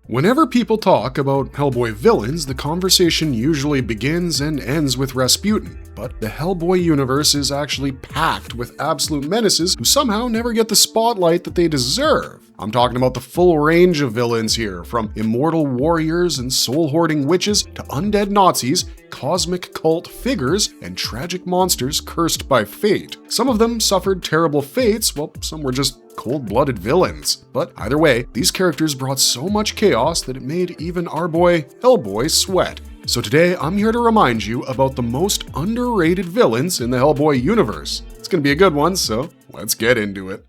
Whenever people talk about Hellboy villains, the conversation usually begins and ends with Rasputin. But the Hellboy universe is actually packed with absolute menaces who somehow never get the spotlight that they deserve. I'm talking about the full range of villains here, from immortal warriors and soul-hoarding witches to undead Nazis, cosmic cult figures, and tragic monsters cursed by fate. Some of them suffered terrible fates, while some were just cold-blooded villains. But either way, these characters brought so much chaos that it made even our boy Hellboy sweat. So today, I'm here to remind you about the most underrated villains in the Hellboy universe. It's gonna be a good one, so let's get into it.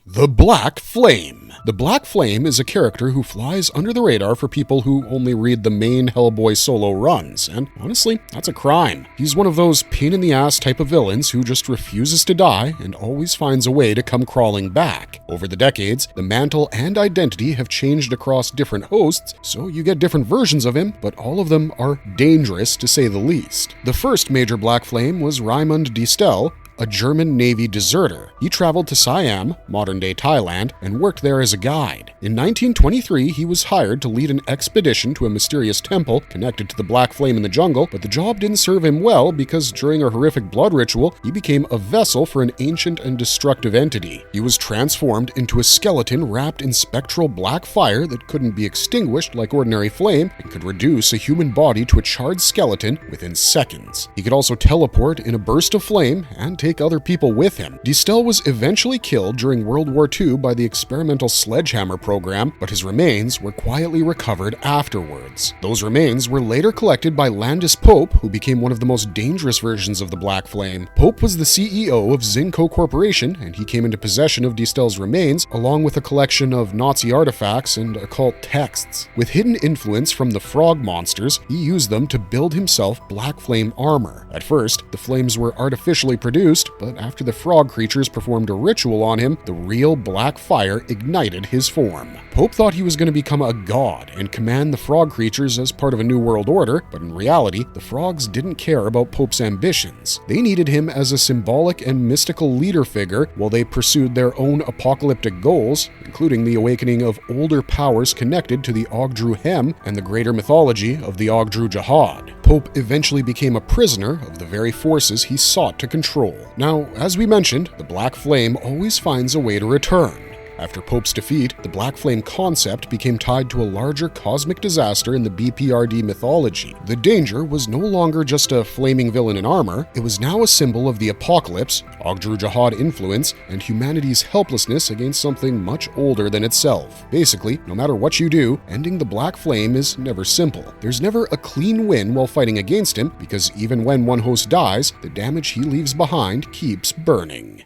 The Black Flame. The Black Flame is a character who flies under the radar for people who only read the main Hellboy solo runs, and honestly, that's a crime. He's one of those pain-in-the-ass type of villains who just refuses to die and always finds a way to come crawling back. Over the decades, the mantle and identity have changed across different hosts, so you get different versions of him, but all of them are dangerous to say the least. The first major Black Flame was Raimund Distel, a German Navy deserter. He traveled to Siam, modern-day Thailand, and worked there as a guide. In 1923, he was hired to lead an expedition to a mysterious temple connected to the Black Flame in the jungle, but the job didn't serve him well because during a horrific blood ritual, he became a vessel for an ancient and destructive entity. He was transformed into a skeleton wrapped in spectral black fire that couldn't be extinguished like ordinary flame and could reduce a human body to a charred skeleton within seconds. He could also teleport in a burst of flame and take other people with him. Distel was eventually killed during World War II by the experimental sledgehammer program, but his remains were quietly recovered afterwards. Those remains were later collected by Landis Pope, who became one of the most dangerous versions of the Black Flame. Pope was the CEO of Zinco Corporation, and he came into possession of Distel's remains, along with a collection of Nazi artifacts and occult texts. With hidden influence from the frog monsters, he used them to build himself Black Flame armor. At first, the flames were artificially produced, but after the frog creatures performed a ritual on him, the real black fire ignited his form. Pope thought he was going to become a god and command the frog creatures as part of a new world order, but in reality, the frogs didn't care about Pope's ambitions. They needed him as a symbolic and mystical leader figure while they pursued their own apocalyptic goals, including the awakening of older powers connected to the Ogdru Hem and the greater mythology of the Ogdru Jihad. Pope eventually became a prisoner of the very forces he sought to control. Now, as we mentioned, the Black Flame always finds a way to return. After Pope's defeat, the Black Flame concept became tied to a larger cosmic disaster in the BPRD mythology. The danger was no longer just a flaming villain in armor, it was now a symbol of the apocalypse, Ogdru Jihad influence, and humanity's helplessness against something much older than itself. Basically, no matter what you do, ending the Black Flame is never simple. There's never a clean win while fighting against him, because even when one host dies, the damage he leaves behind keeps burning.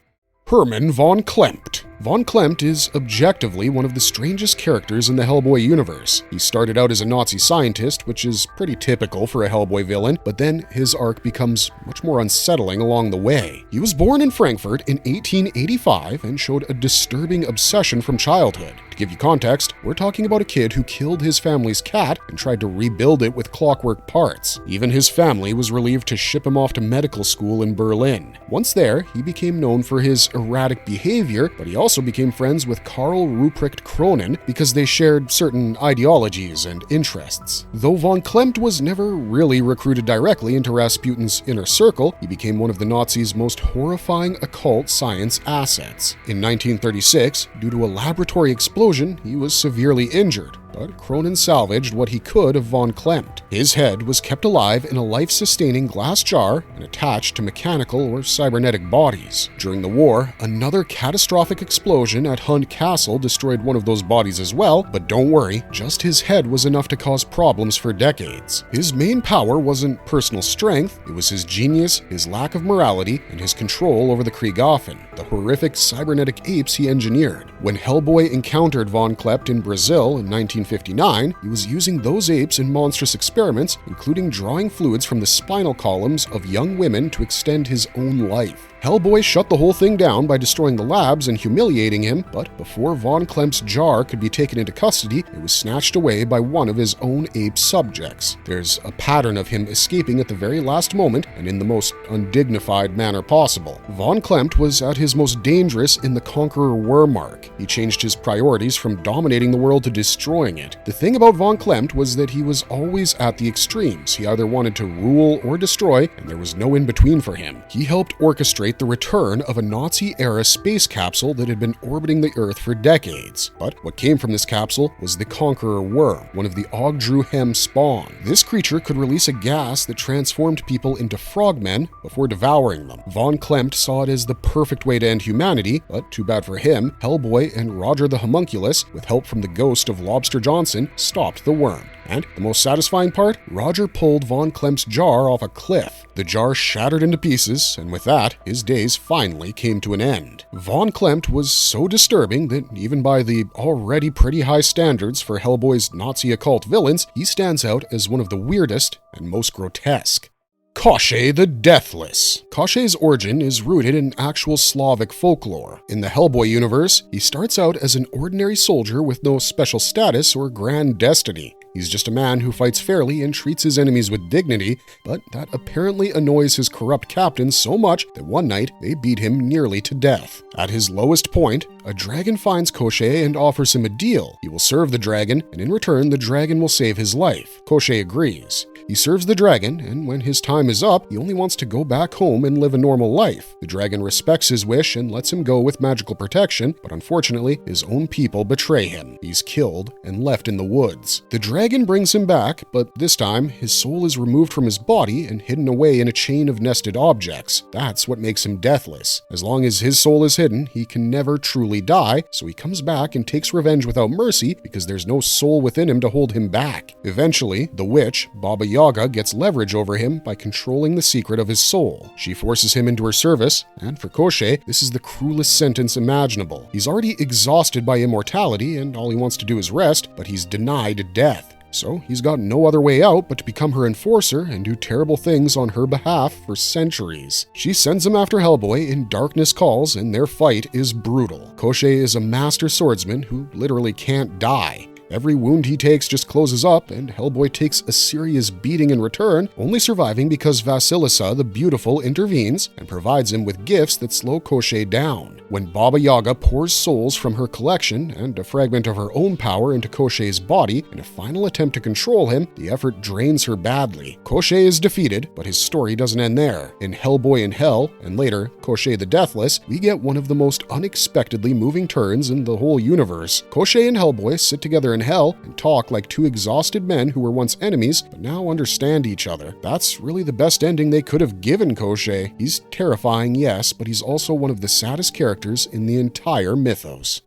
Herman von Klempt. Von Klempt is objectively one of the strangest characters in the Hellboy universe. He started out as a Nazi scientist, which is pretty typical for a Hellboy villain, but then his arc becomes much more unsettling along the way. He was born in Frankfurt in 1885 and showed a disturbing obsession from childhood. To give you context, we're talking about a kid who killed his family's cat and tried to rebuild it with clockwork parts. Even his family was relieved to ship him off to medical school in Berlin. Once there, he became known for his erratic behavior, but he also became friends with Karl Ruprecht Kronen because they shared certain ideologies and interests. Though von Klempt was never really recruited directly into Rasputin's inner circle, he became one of the Nazis' most horrifying occult science assets. In 1936, due to a laboratory explosion, he was severely injured, but Kronen salvaged what he could of von Klempt. His head was kept alive in a life-sustaining glass jar and attached to mechanical or cybernetic bodies. During the war, another catastrophic explosion at Hund Castle destroyed one of those bodies as well, but don't worry, just his head was enough to cause problems for decades. His main power wasn't personal strength, it was his genius, his lack of morality, and his control over the Kriegaffen, the horrific cybernetic apes he engineered. When Hellboy encountered von Klempt in Brazil in 1959, he was using those apes in monstrous experiments, including drawing fluids from the spinal columns of young women to extend his own life. Hellboy shut the whole thing down by destroying the labs and humiliating him, but before von Klempt's jar could be taken into custody, it was snatched away by one of his own ape subjects. There's a pattern of him escaping at the very last moment and in the most undignified manner possible. Von Klempt was at his most dangerous in the Conqueror Wehrmacht. He changed his priorities from dominating the world to destroying doing it. The thing about von Klempt was that he was always at the extremes. He either wanted to rule or destroy, and there was no in-between for him. He helped orchestrate the return of a Nazi-era space capsule that had been orbiting the Earth for decades. But what came from this capsule was the Conqueror Worm, one of the Ogdruhem spawn. This creature could release a gas that transformed people into frogmen before devouring them. Von Klempt saw it as the perfect way to end humanity, but too bad for him, Hellboy and Roger the Homunculus, with help from the ghost of Lobster Johnson, stopped the worm. And the most satisfying part? Roger pulled von Klempt's jar off a cliff. The jar shattered into pieces, and with that, his days finally came to an end. Von Klempt was so disturbing that even by the already pretty high standards for Hellboy's Nazi occult villains, he stands out as one of the weirdest and most grotesque. Koshchei the Deathless. Koshchei's origin is rooted in actual Slavic folklore. In the Hellboy universe, he starts out as an ordinary soldier with no special status or grand destiny. He's just a man who fights fairly and treats his enemies with dignity, but that apparently annoys his corrupt captain so much that one night they beat him nearly to death. At his lowest point, a dragon finds Koshchei and offers him a deal. He will serve the dragon, and in return the dragon will save his life. Koshchei agrees. He serves the dragon, and when his time is up, he only wants to go back home and live a normal life. The dragon respects his wish and lets him go with magical protection, but unfortunately, his own people betray him. He's killed and left in the woods. The dragon brings him back, but this time, his soul is removed from his body and hidden away in a chain of nested objects. That's what makes him deathless. As long as his soul is hidden, he can never truly die, so he comes back and takes revenge without mercy because there's no soul within him to hold him back. Eventually, the witch, Baba Yaga, gets leverage over him by controlling the secret of his soul. She forces him into her service, and for Koshchei, this is the cruelest sentence imaginable. He's already exhausted by immortality, and all he wants to do is rest, but he's denied death. So he's got no other way out but to become her enforcer and do terrible things on her behalf for centuries. She sends him after Hellboy in Darkness Calls, and their fight is brutal. Koshchei is a master swordsman who literally can't die. Every wound he takes just closes up, and Hellboy takes a serious beating in return, only surviving because Vasilisa the Beautiful intervenes and provides him with gifts that slow Koshchei down. When Baba Yaga pours souls from her collection and a fragment of her own power into Koshchei's body in a final attempt to control him, the effort drains her badly. Koshchei is defeated, but his story doesn't end there. In Hellboy in Hell, and later Koshchei the Deathless, we get one of the most unexpectedly moving turns in the whole universe. Koshchei and Hellboy sit together in hell and talk like two exhausted men who were once enemies but now understand each other. That's really the best ending they could have given Koshchei. He's terrifying, yes, but he's also one of the saddest characters in the entire mythos.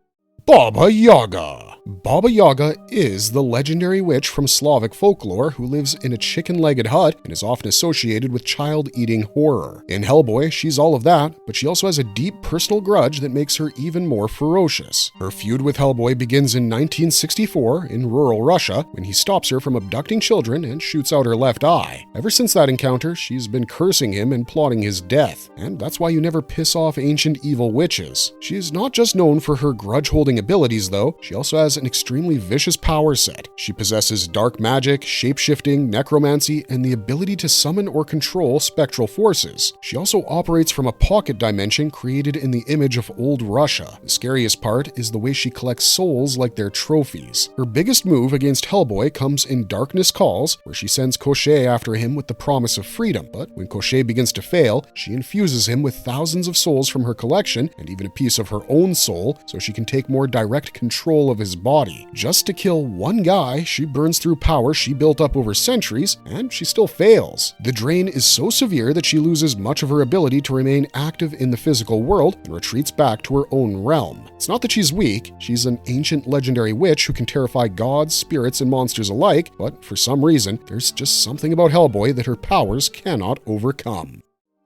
Baba Yaga. Baba Yaga is the legendary witch from Slavic folklore who lives in a chicken-legged hut and is often associated with child-eating horror. In Hellboy, she's all of that, but she also has a deep personal grudge that makes her even more ferocious. Her feud with Hellboy begins in 1964 in rural Russia when he stops her from abducting children and shoots out her left eye. Ever since that encounter, she's been cursing him and plotting his death, and that's why you never piss off ancient evil witches. She is not just known for her grudge-holding abilities, though. She also has an extremely vicious power set. She possesses dark magic, shape-shifting, necromancy, and the ability to summon or control spectral forces. She also operates from a pocket dimension created in the image of old Russia. The scariest part is the way she collects souls like they're trophies. Her biggest move against Hellboy comes in Darkness Calls, where she sends Koshchei after him with the promise of freedom. But when Koshchei begins to fail, she infuses him with thousands of souls from her collection and even a piece of her own soul so she can take more direct control of his body. Just to kill one guy, she burns through power she built up over centuries, and she still fails. The drain is so severe that she loses much of her ability to remain active in the physical world and retreats back to her own realm. It's not that she's weak, she's an ancient legendary witch who can terrify gods, spirits, and monsters alike, but for some reason, there's just something about Hellboy that her powers cannot overcome.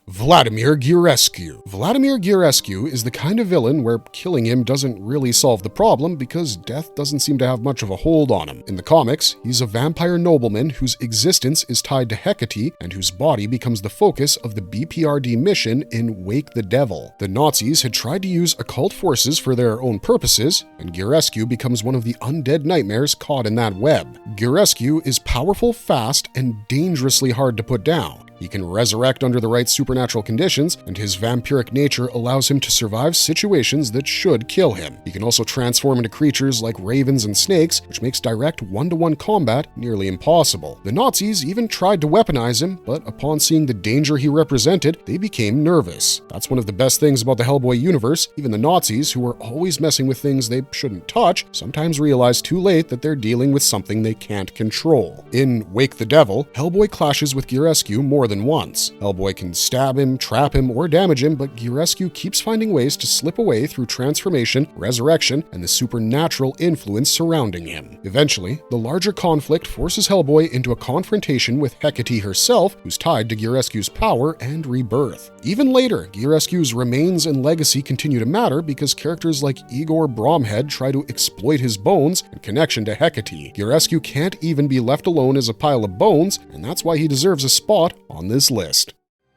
Vladimir Giurescu. Vladimir Giurescu is the kind of villain where killing him doesn't really solve the problem because death doesn't seem to have much of a hold on him. In the comics, he's a vampire nobleman whose existence is tied to Hecate and whose body becomes the focus of the BPRD mission in Wake the Devil. The Nazis had tried to use occult forces for their own purposes, and Giurescu becomes one of the undead nightmares caught in that web. Giurescu is powerful, fast, and dangerously hard to put down. He can resurrect under the right supernatural conditions, and his vampiric nature allows him to survive situations that should kill him. He can also transform into creatures like ravens and snakes, which makes direct one-to-one combat nearly impossible. The Nazis even tried to weaponize him, but upon seeing the danger he represented, they became nervous. That's one of the best things about the Hellboy universe. Even the Nazis, who were always messing with things they shouldn't touch, sometimes realize too late that they're dealing with something they can't control. In Wake the Devil, Hellboy clashes with Giurescu more than once. Hellboy can stab him, trap him, or damage him, but Giurescu keeps finding ways to slip away through transformation, resurrection, and the supernatural influence surrounding him. Eventually, the larger conflict forces Hellboy into a confrontation with Hecate herself, who's tied to Giurescu's power and rebirth. Even later, Giurescu's remains and legacy continue to matter because characters like Igor Bromhead try to exploit his bones and connection to Hecate. Giurescu can't even be left alone as a pile of bones, and that's why he deserves a spot on this list.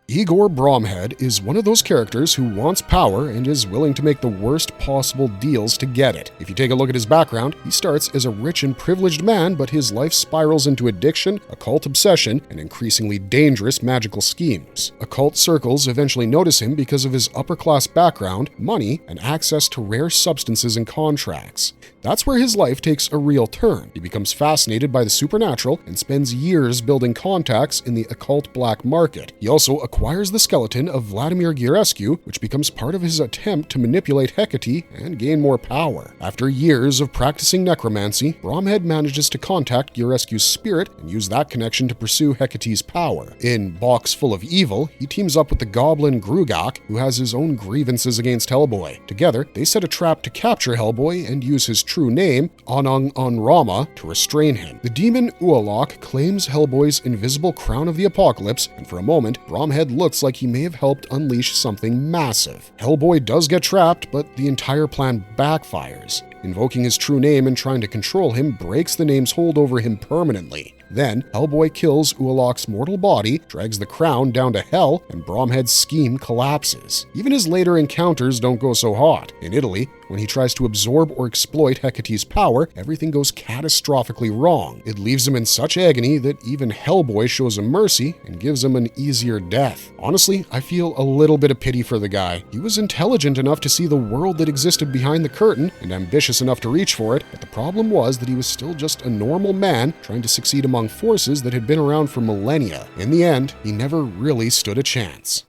Igor Bromhead is one of those characters who wants power and is willing to make the worst possible deals to get it. If you take a look at his background, he starts as a rich and privileged man, but his life spirals into addiction, occult obsession, and increasingly dangerous magical schemes. Occult circles eventually notice him because of his upper-class background, money, and access to rare substances and contracts. That's where his life takes a real turn. He becomes fascinated by the supernatural and spends years building contacts in the occult black market. He also acquires the skeleton of Vladimir Giurescu, which becomes part of his attempt to manipulate Hecate and gain more power. After years of practicing necromancy, Bromhead manages to contact Giurescu's spirit and use that connection to pursue Hecate's power. In Box Full of Evil, he teams up with the goblin Grugak, who has his own grievances against Hellboy. Together, they set a trap to capture Hellboy and use his true name, Anang Anrama, to restrain him. The demon Ualak claims Hellboy's invisible crown of the apocalypse, and for a moment, Bromhead looks like he may have helped unleash something massive. Hellboy does get trapped, but the entire plan backfires. Invoking his true name and trying to control him breaks the name's hold over him permanently. Then, Hellboy kills Ualak's mortal body, drags the crown down to hell, and Bromhead's scheme collapses. Even his later encounters don't go so hot. In Italy, when he tries to absorb or exploit Hecate's power, everything goes catastrophically wrong. It leaves him in such agony that even Hellboy shows him mercy and gives him an easier death. Honestly, I feel a little bit of pity for the guy. He was intelligent enough to see the world that existed behind the curtain and ambitious enough to reach for it, but the problem was that he was still just a normal man trying to succeed among forces that had been around for millennia. In the end, he never really stood a chance.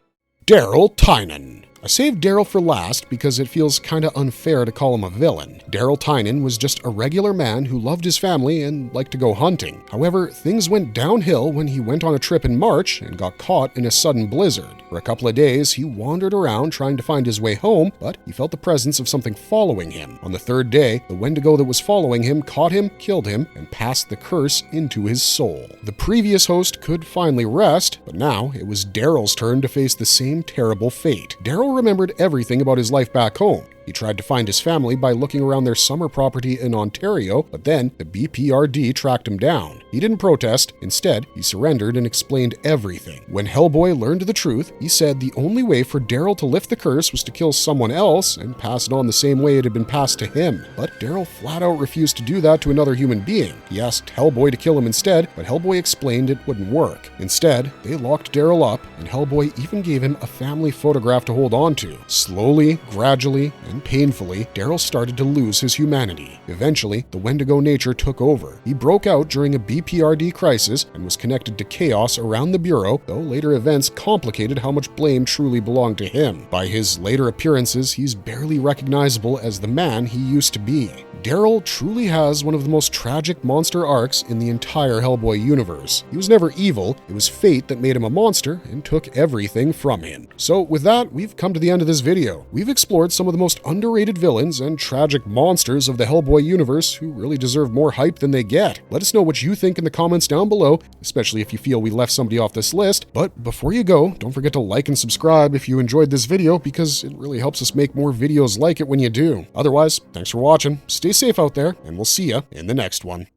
Daryl Tynon. I saved Daryl for last because it feels kinda unfair to call him a villain. Daryl Tynon was just a regular man who loved his family and liked to go hunting. However, things went downhill when he went on a trip in March and got caught in a sudden blizzard. For a couple of days, he wandered around trying to find his way home, but he felt the presence of something following him. On the third day, the Wendigo that was following him caught him, killed him, and passed the curse into his soul. The previous host could finally rest, but now it was Daryl's turn to face the same terrible fate. Daryl remembered everything about his life back home. He tried to find his family by looking around their summer property in Ontario, but then the BPRD tracked him down. He didn't protest. Instead, he surrendered and explained everything. When Hellboy learned the truth, he said the only way for Daryl to lift the curse was to kill someone else and pass it on the same way it had been passed to him. But Daryl flat out refused to do that to another human being. He asked Hellboy to kill him instead, but Hellboy explained it wouldn't work. Instead, they locked Daryl up, and Hellboy even gave him a family photograph to hold on to. Slowly, gradually, and painfully, Daryl started to lose his humanity. Eventually, the Wendigo nature took over. He broke out during a BPRD crisis and was connected to chaos around the Bureau, though later events complicated how much blame truly belonged to him. By his later appearances, he's barely recognizable as the man he used to be. Daryl truly has one of the most tragic monster arcs in the entire Hellboy universe. He was never evil, it was fate that made him a monster and took everything from him. So with that, we've come to the end of this video. We've explored some of the most underrated villains and tragic monsters of the Hellboy universe who really deserve more hype than they get. Let us know what you think in the comments down below, especially if you feel we left somebody off this list. But before you go, don't forget to like and subscribe if you enjoyed this video, because it really helps us make more videos like it when you do. Otherwise, thanks for watching, stay safe out there, and we'll see ya in the next one.